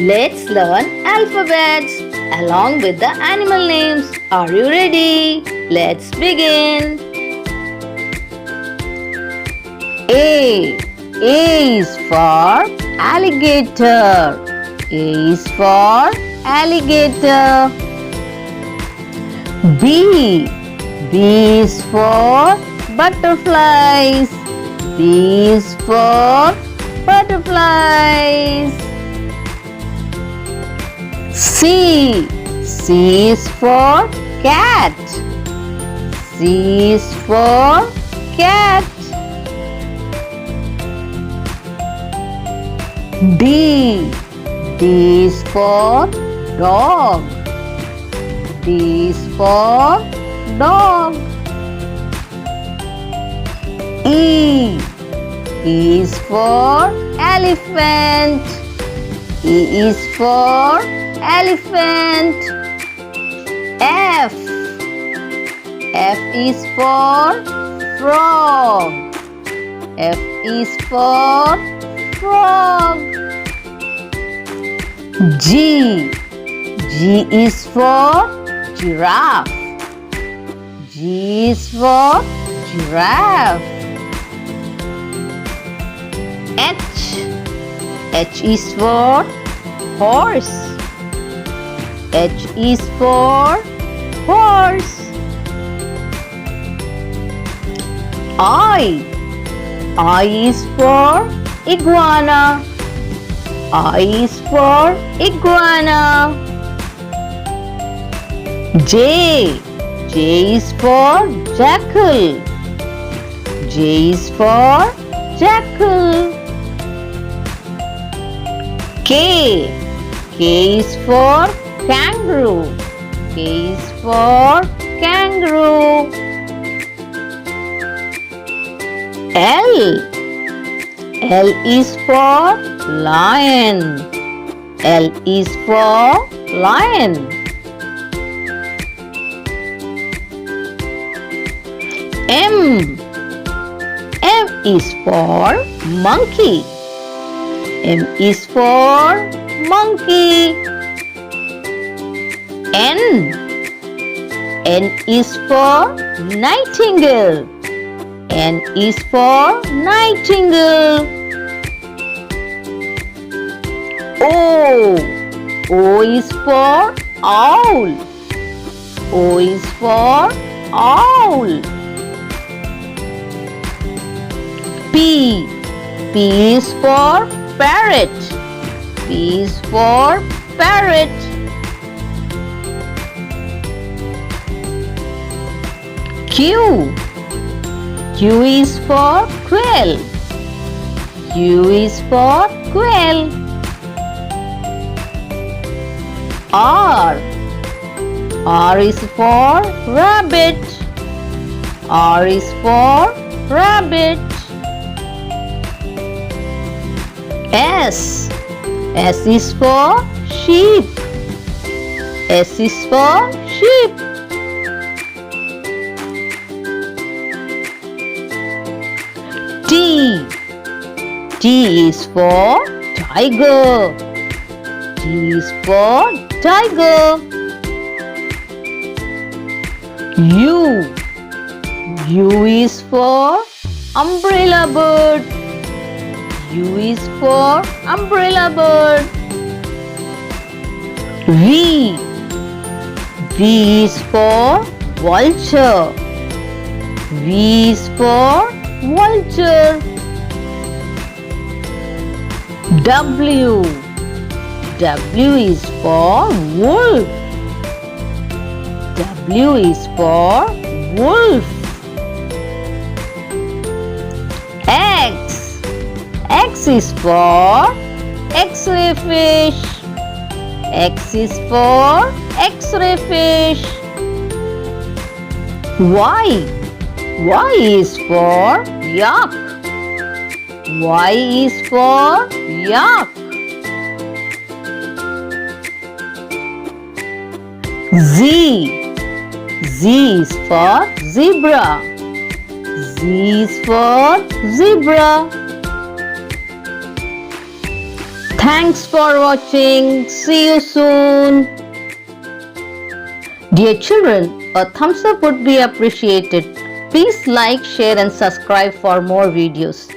Let's learn alphabets along with the animal names. Are you ready? Let's begin. A. A is for alligator. A is for alligator. B. B is for butterflies. B is for butterflies. C. C is for cat. C is for cat. D. D is for dog. D is for dog. E. E is for elephant. E is for elephant. F. F is for frog. F is for frog. G. G is for giraffe. G is for giraffe. H. H is for horse. H is for horse. I. I is for iguana. I is for iguana. J. J is for jackal. J is for jackal. K. K is for kangaroo. K is for kangaroo. L. L is for lion. L is for lion. M. M is for monkey. M is for monkey. N. N is for nightingale. N is for nightingale. O. O is for owl. O is for owl. P. P is for parrot. P is for parrot. Q. Q is for quail. Q is for quail. R. R is for rabbit. R is for rabbit. S. S is for sheep. S is for sheep. T. T is for tiger. T is for tiger. U. U is for umbrella bird. U is for umbrella bird. V. V is for vulture. V is for vulture. W. W is for wolf. W is for wolf. X. X is for X-ray fish. X is for X-ray fish. Y. Y is for yak. Y is for yak. Z. Z is for zebra. Z is for zebra. Thanks for watching. See you soon. Dear children, a thumbs up would be appreciated. Please like, share and subscribe for more videos.